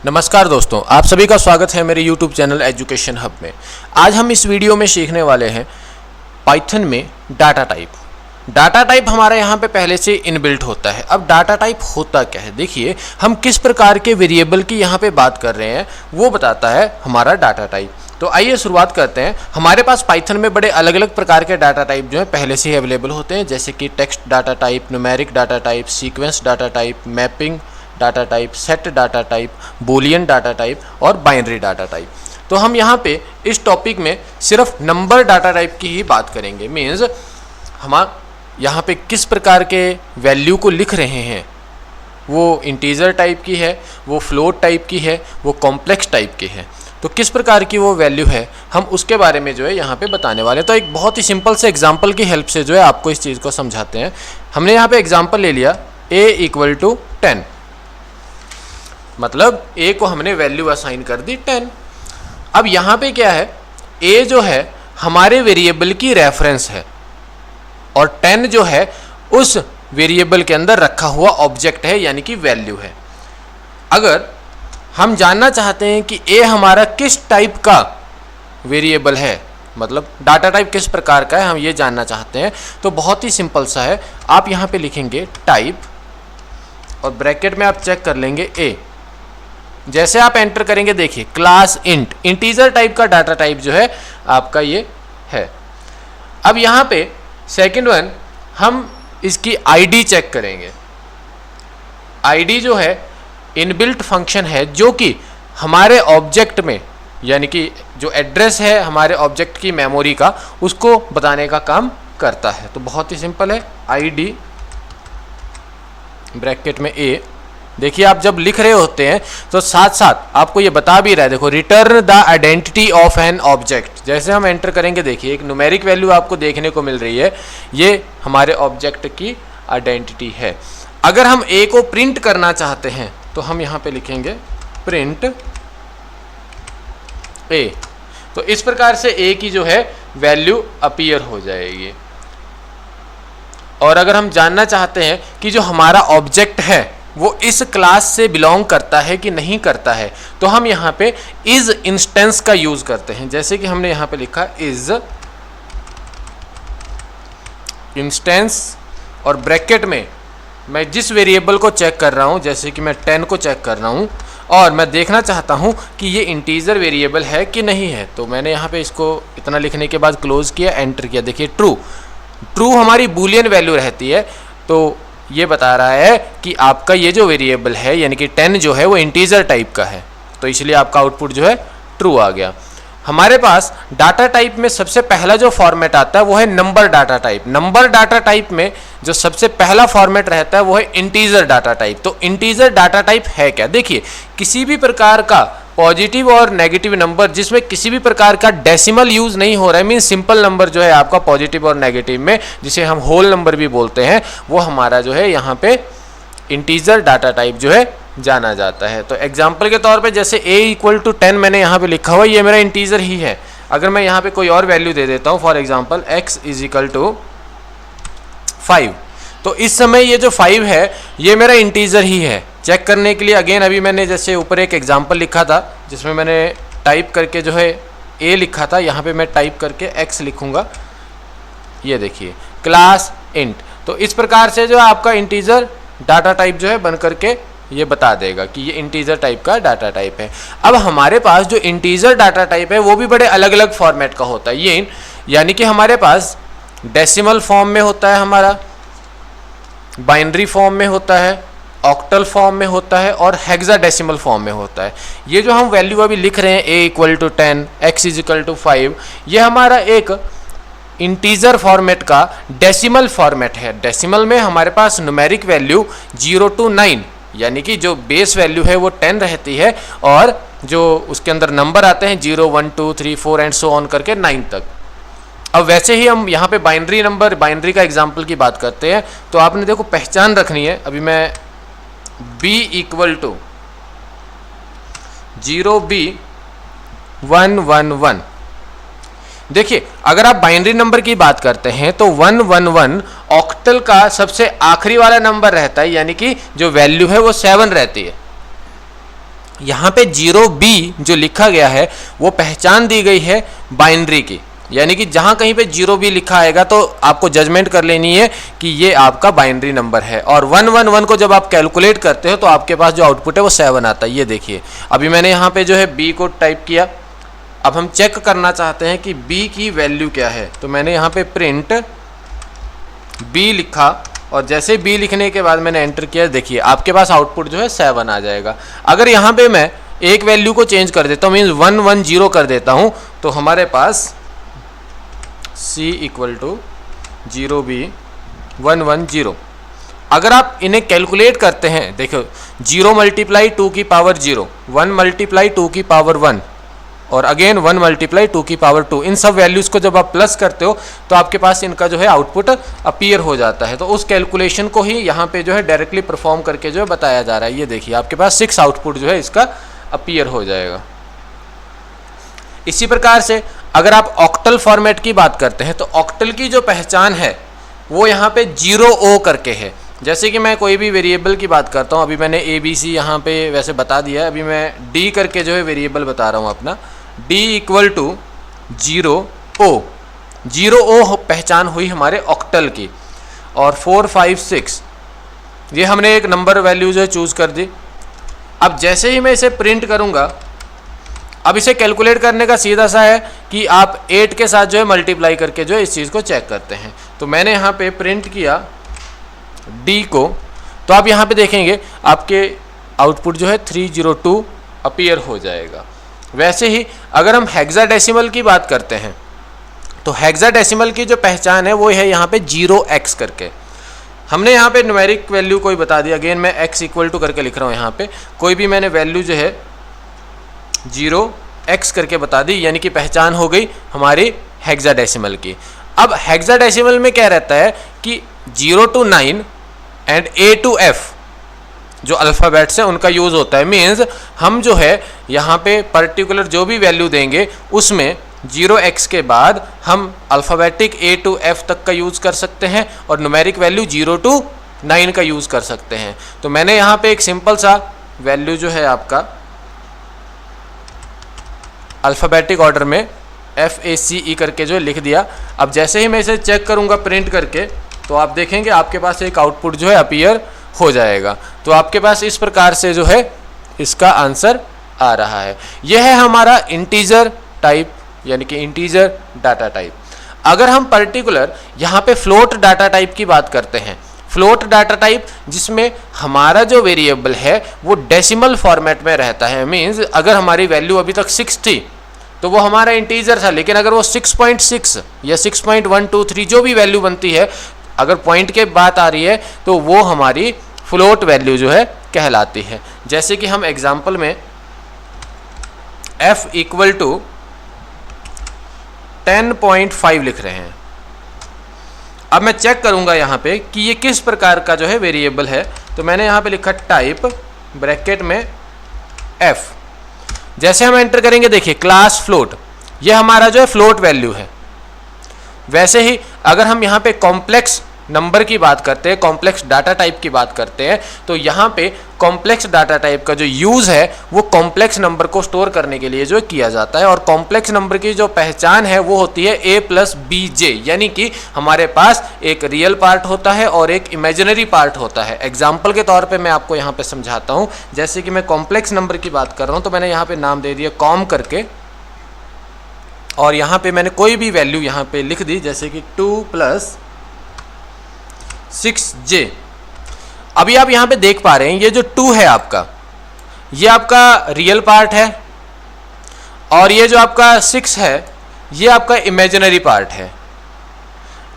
नमस्कार दोस्तों, आप सभी का स्वागत है मेरे YouTube चैनल एजुकेशन हब में। आज हम इस वीडियो में सीखने वाले हैं पाइथन में डाटा टाइप। डाटा टाइप हमारे यहाँ पे पहले से इनबिल्ट होता है। अब डाटा टाइप होता क्या है, देखिए हम किस प्रकार के वेरिएबल की यहाँ पे बात कर रहे हैं वो बताता है हमारा डाटा टाइप। तो आइए शुरुआत करते हैं। हमारे पास पाइथन में बड़े अलग अलग प्रकार के डाटा टाइप जो है पहले से ही अवेलेबल होते हैं, जैसे कि text data type, numeric data type, sequence data type, mapping data type, set data type, Boolean data type और बाइनरी डाटा टाइप। तो हम यहाँ पे इस टॉपिक में सिर्फ नंबर डाटा टाइप की ही बात करेंगे। मीन्स हम यहाँ पे किस प्रकार के वैल्यू को लिख रहे हैं, वो इंटीजर टाइप की है, वो फ्लोट टाइप की है, वो कॉम्प्लेक्स टाइप की है। तो किस प्रकार की वो वैल्यू है हम उसके बारे में जो है यहाँ पे बताने वाले हैं। तो एक बहुत ही सिंपल से एग्जाम्पल की हेल्प से जो है आपको इस चीज़ को समझाते हैं। हमने यहाँ पे एग्जाम्पल ले लिया a = 10, मतलब a को हमने वैल्यू असाइन कर दी 10। अब यहाँ पे क्या है, a जो है हमारे वेरिएबल की रेफरेंस है और 10 जो है उस वेरिएबल के अंदर रखा हुआ ऑब्जेक्ट है, यानी कि वैल्यू है। अगर हम जानना चाहते हैं कि a हमारा किस टाइप का वेरिएबल है, मतलब डाटा टाइप किस प्रकार का है, हम ये जानना चाहते हैं, तो बहुत ही सिंपल सा है। आप यहाँ पे लिखेंगे टाइप और ब्रैकेट में आप चेक कर लेंगे a। जैसे आप एंटर करेंगे देखिए क्लास इंट, इंटीजर टाइप का डाटा टाइप जो है आपका ये है। अब यहाँ पे सेकंड वन हम इसकी आईडी चेक करेंगे। आईडी जो है इनबिल्ट फंक्शन है जो कि हमारे ऑब्जेक्ट में, यानी कि जो एड्रेस है हमारे ऑब्जेक्ट की मेमोरी का, उसको बताने का काम करता है। तो बहुत ही सिंपल है, आईडी ब्रैकेट में a। देखिए आप जब लिख रहे होते हैं तो साथ साथ आपको ये बता भी रहा है, देखो return the identity of an object. जैसे हम एंटर करेंगे देखिए एक न्यूमेरिक वैल्यू आपको देखने को मिल रही है, ये हमारे ऑब्जेक्ट की आइडेंटिटी है। अगर हम a को प्रिंट करना चाहते हैं तो हम यहाँ पे लिखेंगे प्रिंट a। तो इस प्रकार से a की जो है वैल्यू अपीयर हो जाएगी। और अगर हम जानना चाहते हैं कि जो हमारा ऑब्जेक्ट है वो इस क्लास से बिलोंग करता है कि नहीं करता है, तो हम यहाँ पे इज इंस्टेंस का यूज करते हैं। जैसे कि हमने यहाँ पे लिखा इज इंस्टेंस और ब्रैकेट में मैं जिस वेरिएबल को चेक कर रहा हूँ, जैसे कि मैं 10 को चेक कर रहा हूँ और मैं देखना चाहता हूँ कि ये इंटीजर वेरिएबल है कि नहीं है, तो मैंने यहाँ पे इसको इतना लिखने के बाद क्लोज किया, एंटर किया। देखिए ट्रू हमारी बूलियन वैल्यू रहती है, तो ये बता रहा है कि आपका ये जो वेरिएबल है यानी कि 10 जो है वो इंटीजर टाइप का है, तो इसलिए आपका आउटपुट जो है ट्रू आ गया। हमारे पास डाटा टाइप में सबसे पहला जो फॉर्मेट आता है वो है number data type. Number data type में जो सबसे पहला फॉर्मेट रहता है वो है इंटीजर डाटा टाइप। तो इंटीजर डाटा टाइप है क्या, देखिए किसी भी प्रकार का पॉजिटिव और नेगेटिव नंबर जिसमें किसी भी प्रकार का डेसिमल यूज नहीं हो रहा है, मीन सिंपल नंबर जो है आपका पॉजिटिव और नेगेटिव में, जिसे हम होल नंबर भी बोलते हैं, वो हमारा जो है यहाँ पे इंटीजर डाटा टाइप जो है जाना जाता है। तो एग्जाम्पल के तौर पे जैसे a = 10 मैंने यहाँ पे लिखा हुआ, ये मेरा इंटीजर ही है। अगर मैं यहाँ पे कोई और वैल्यू दे देता हूँ, फॉर एग्जाम्पल x = 5, तो इस समय ये जो 5 है ये मेरा इंटीजर ही है। चेक करने के लिए अगेन अभी मैंने जैसे ऊपर एक एग्जाम्पल लिखा था जिसमें मैंने टाइप करके जो है a लिखा था, यहाँ पे मैं टाइप करके x लिखूँगा। ये देखिए क्लास इंट। तो इस प्रकार से जो आपका इंटीजर डाटा टाइप जो है बन करके ये बता देगा कि ये इंटीजर टाइप का डाटा टाइप है। अब हमारे पास जो इंटीजर डाटा टाइप है वो भी बड़े अलग अलग फॉर्मेट का होता है। ये यानी कि हमारे पास डेसिमल फॉर्म में होता है, हमारा बाइनरी फॉर्म में होता है, ऑक्टल फॉर्म में होता है और हेक्साडेसिमल फॉर्म में होता है। ये जो हम वैल्यू अभी लिख रहे हैं a = 10, x = 5, ये हमारा एक इंटीजर फॉर्मेट का डेसिमल फॉर्मेट है। डेसिमल में हमारे पास न्यूमेरिक वैल्यू 0 to 9, यानी कि जो बेस वैल्यू है वो 10 रहती है और जो उसके अंदर नंबर आते हैं 0 1 2 3 4 एंड सो ऑन करके 9 तक। अब वैसे ही हम यहाँ पे बाइनरी नंबर, बाइनरी का एग्जाम्पल की बात करते हैं, तो आपने देखो पहचान रखनी है। अभी मैं b = 0b111, देखिए अगर आप बाइनरी नंबर की बात करते हैं तो 111 ऑक्टल का सबसे आखिरी वाला नंबर रहता है, यानी कि जो वैल्यू है वो 7 रहती है। यहाँ पे 0B जो लिखा गया है वो पहचान दी गई है बाइनरी की, यानी कि जहाँ कहीं पे 0B लिखा आएगा तो आपको जजमेंट कर लेनी है कि ये आपका बाइनरी नंबर है। और 111 को जब आप कैलकुलेट करते हो तो आपके पास जो आउटपुट है वो 7 आता है। ये देखिए अभी मैंने यहाँ पे जो है B को टाइप किया। अब हम चेक करना चाहते हैं कि B की वैल्यू क्या है, तो मैंने यहाँ पे प्रिंट B लिखा और जैसे B लिखने के बाद मैंने एंटर किया, देखिए आपके पास आउटपुट जो है 7 आ जाएगा। अगर यहाँ पे मैं एक वैल्यू को चेंज कर देता हूँ, मीन्स 110 कर देता हूँ, तो हमारे पास C इक्वल टू 0B 110। अगर आप इन्हें कैलकुलेट करते हैं, देखो 0 मल्टीप्लाई 2 की पावर 0, 1 मल्टीप्लाई 2 की पावर 1 और अगेन 1 मल्टीप्लाई 2 की पावर 2, इन सब वैल्यूज़ को जब आप प्लस करते हो तो आपके पास इनका जो है आउटपुट अपीयर हो जाता है। तो उस कैलकुलेशन को ही यहाँ पे जो है डायरेक्टली परफॉर्म करके जो है बताया जा रहा है। ये देखिए आपके पास 6 आउटपुट जो है इसका अपीयर हो जाएगा। इसी प्रकार से अगर आप ऑक्टल फॉर्मेट की बात करते हैं तो ऑक्टल की जो पहचान है वो यहाँ पे 0O करके है। जैसे कि मैं कोई भी वेरिएबल की बात करता हूँ, अभी मैंने ABC यहाँ पे वैसे बता दिया है, अभी मैं D करके जो है वेरिएबल बता रहा हूँ अपना, D equal to 0O। 0O पहचान हुई हमारे ऑक्टल की। और 4 5 6 ये हमने एक नंबर वैल्यू जो है चूज़ कर दी। अब जैसे ही मैं इसे प्रिंट करूँगा, अब इसे कैलकुलेट करने का सीधा सा है कि आप 8 के साथ जो है मल्टीप्लाई करके जो है इस चीज़ को चेक करते हैं। तो मैंने यहाँ पे प्रिंट किया D को, तो आप यहाँ पे देखेंगे आपके आउटपुट जो है 302 अपीयर हो जाएगा। वैसे ही अगर हम हेक्साडेसिमल की बात करते हैं तो हेक्साडेसिमल की जो पहचान है वो है यहाँ पे 0x करके। हमने यहाँ पे न्यूमेरिक वैल्यू कोई बता दी, अगेन मैं x इक्वल टू करके लिख रहा हूँ, यहाँ पे कोई भी मैंने वैल्यू जो है 0x करके बता दी, यानी कि पहचान हो गई हमारी हेक्साडेसिमल की। अब हेक्साडेसिमल में क्या रहता है कि 0 to 9 and A to F जो अल्फ़ाबेट्स हैं उनका यूज़ होता है। मीन्स हम जो है यहाँ पे पर्टिकुलर जो भी वैल्यू देंगे उसमें 0x के बाद हम अल्फ़ाबेटिक A to F तक का यूज़ कर सकते हैं और न्यूमेरिक वैल्यू 0 to 9 का यूज़ कर सकते हैं। तो मैंने यहाँ पे एक सिंपल सा वैल्यू जो है आपका अल्फ़ाबेटिक ऑर्डर में FACE करके जो है लिख दिया। अब जैसे ही मैं इसे चेक करूँगा प्रिंट करके तो आप देखेंगे आपके पास एक आउटपुट जो है अपीयर हो जाएगा। तो आपके पास इस प्रकार से जो है इसका आंसर आ रहा है। यह है हमारा इंटीजर टाइप, यानी कि इंटीजर डाटा टाइप। अगर हम पर्टिकुलर यहाँ पे फ्लोट डाटा टाइप की बात करते हैं, फ्लोट डाटा टाइप जिसमें हमारा जो वेरिएबल है वो डेसिमल फॉर्मेट में रहता है। मीन्स अगर हमारी वैल्यू अभी तक 6 थी तो वो हमारा इंटीजर था, लेकिन अगर वो 6.6 या 6.123 जो भी वैल्यू बनती है, अगर पॉइंट के बात आ रही है तो वो हमारी फ्लोट वैल्यू जो है कहलाती है। जैसे कि हम एग्जाम्पल में f इक्वल टू 10.5 लिख रहे हैं। अब मैं चेक करूंगा यहाँ पे कि ये किस प्रकार का जो है वेरिएबल है। तो मैंने यहाँ पे लिखा टाइप ब्रैकेट में f। जैसे हम एंटर करेंगे, देखिए क्लास फ्लोट, ये हमारा जो है फ्लोट वैल्यू है। वैसे ही अगर हम यहाँ पे कॉम्प्लेक्स नंबर की बात करते हैं, कॉम्प्लेक्स डाटा टाइप की बात करते हैं, तो यहाँ पे कॉम्प्लेक्स डाटा टाइप का जो यूज़ है वो कॉम्प्लेक्स नंबर को स्टोर करने के लिए जो किया जाता है। और कॉम्प्लेक्स नंबर की जो पहचान है वो होती है a प्लस bj, यानी कि हमारे पास एक रियल पार्ट होता है और एक इमेजिनरी पार्ट होता है। एग्जाम्पल के तौर पर मैं आपको यहाँ पर समझाता हूँ। जैसे कि मैं कॉम्प्लेक्स नंबर की बात कर रहा हूँ तो मैंने यहाँ पर नाम दे दिया कॉम करके, और यहाँ पे मैंने कोई भी वैल्यू यहाँ पे लिख दी, जैसे कि 2 + 6j। अभी आप यहाँ पे देख पा रहे हैं ये जो 2 है आपका, ये आपका रियल पार्ट है, और ये जो आपका 6 है ये आपका इमेजिनरी पार्ट है,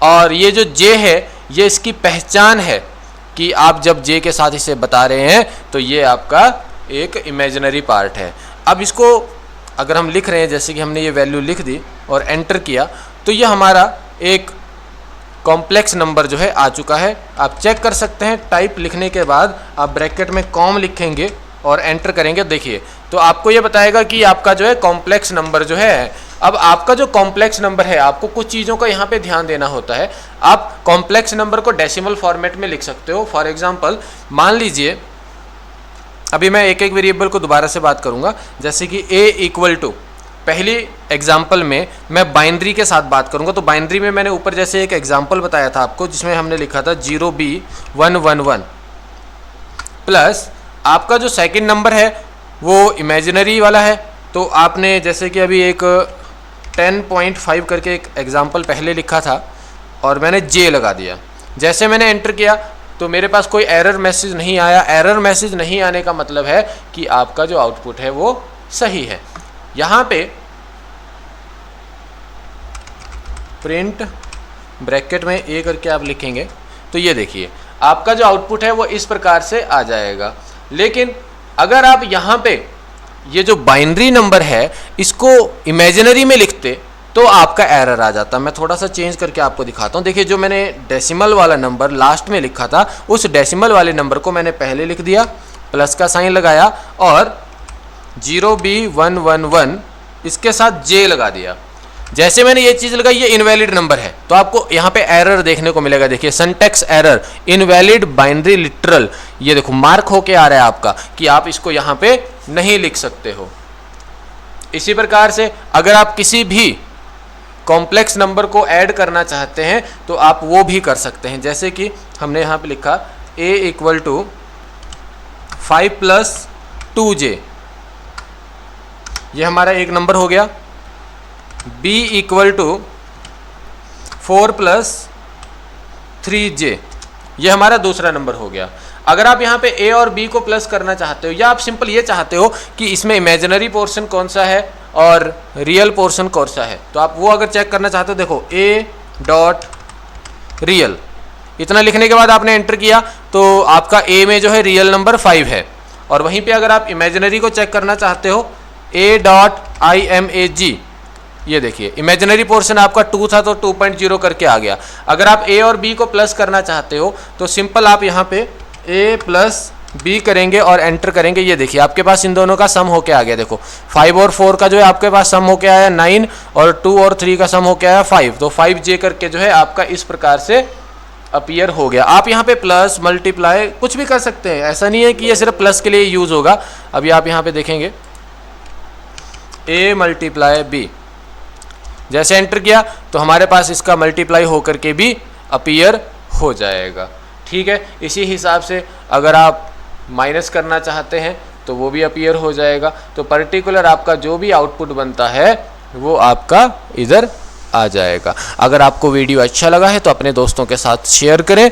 और ये जो j है ये इसकी पहचान है कि आप जब j के साथ इसे बता रहे हैं तो ये आपका एक इमेजिनरी पार्ट है। अब इसको अगर हम लिख रहे हैं, जैसे कि हमने ये वैल्यू लिख दी और एंटर किया, तो ये हमारा एक कॉम्प्लेक्स नंबर जो है आ चुका है। आप चेक कर सकते हैं, टाइप लिखने के बाद आप ब्रैकेट में कॉम लिखेंगे और एंटर करेंगे, देखिए तो आपको ये बताएगा कि आपका जो है कॉम्प्लेक्स नंबर जो है। अब आपका जो कॉम्प्लेक्स नंबर है, आपको कुछ चीज़ों का यहाँ पे ध्यान देना होता है। आप कॉम्प्लेक्स नंबर को डेसिमल फॉर्मेट में लिख सकते हो। फॉर एग्जांपल मान लीजिए अभी मैं एक एक वेरिएबल को दोबारा से बात करूंगा। जैसे कि a इक्वल टू, पहली एग्जाम्पल में मैं बाइनरी के साथ बात करूंगा। तो बाइनरी में मैंने ऊपर जैसे एक एग्जाम्पल बताया था आपको, जिसमें हमने लिखा था 0B111 प्लस आपका जो सेकंड नंबर है वो इमेजिनरी वाला है। तो आपने जैसे कि अभी एक 10.5 करके एक एग्जाम्पल पहले लिखा था और मैंने J लगा दिया। जैसे मैंने एंटर किया तो मेरे पास कोई एरर मैसेज नहीं आया। एरर मैसेज नहीं आने का मतलब है कि आपका जो आउटपुट है वो सही है। यहाँ पे प्रिंट ब्रैकेट में A करके आप लिखेंगे तो ये देखिए आपका जो आउटपुट है वो इस प्रकार से आ जाएगा। लेकिन अगर आप यहाँ पे ये जो बाइनरी नंबर है इसको इमेजिनरी में लिखते तो आपका एरर आ जाता। मैं थोड़ा सा चेंज करके आपको दिखाता हूँ। देखिए जो मैंने डेसिमल वाला नंबर लास्ट में लिखा था उस डेसिमल वाले नंबर को मैंने पहले लिख दिया, प्लस का साइन लगाया और 0B111 इसके साथ J लगा दिया। जैसे मैंने ये चीज़ लगाई ये इनवैलिड नंबर है तो आपको यहाँ पे एरर देखने को मिलेगा। देखिए syntax error, invalid binary literal, ये देखो मार्क होके आ रहा है आपका कि आप इसको यहाँ पे नहीं लिख सकते हो। इसी प्रकार से अगर आप किसी भी कॉम्प्लेक्स नंबर को ऐड करना चाहते हैं तो आप वो भी कर सकते हैं। जैसे कि हमने यहाँ पे लिखा a इक्वल टू 5 + 2j, ये हमारा एक नंबर हो गया। b इक्वल टू 4 + 3j, ये हमारा दूसरा नंबर हो गया। अगर आप यहाँ पे a और b को प्लस करना चाहते हो या आप सिंपल ये चाहते हो कि इसमें इमेजिनरी पोर्शन कौन सा है और रियल पोर्शन कौन सा है तो आप वो अगर चेक करना चाहते हो, देखो a.real इतना लिखने के बाद आपने एंटर किया तो आपका a में जो है रियल नंबर 5 है। और वहीं पे अगर आप इमेजिनरी को चेक करना चाहते हो a.imag, ये देखिए इमेजिनरी पोर्शन आपका 2 था तो 2.0 करके आ गया। अगर आप a और b को प्लस करना चाहते हो तो सिंपल आप यहाँ पे a + b करेंगे और एंटर करेंगे। ये देखिए आपके पास इन दोनों का सम होके आ गया। देखो 5 और 4 का जो है आपके पास सम होके आया 9 और 2 और 3 का सम होके आया 5। तो 5j करके जो है आपका इस प्रकार से अपीयर हो गया। आप यहाँ पे प्लस मल्टीप्लाई कुछ भी कर सकते हैं, ऐसा नहीं है कि ये सिर्फ प्लस के लिए यूज होगा। अभी आप यहाँ पे देखेंगे a × b, जैसे एंटर किया तो हमारे पास इसका मल्टीप्लाई होकर के भी अपीयर हो जाएगा। ठीक है, इसी हिसाब से अगर आप माइनस करना चाहते हैं तो वो भी अपीयर हो जाएगा। तो पर्टिकुलर आपका जो भी आउटपुट बनता है वो आपका इधर आ जाएगा। अगर आपको वीडियो अच्छा लगा है तो अपने दोस्तों के साथ शेयर करें।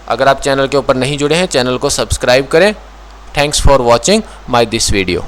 अगर आप चैनल के ऊपर नहीं जुड़े हैं चैनल को सब्सक्राइब करें। Thanks for watching my this video.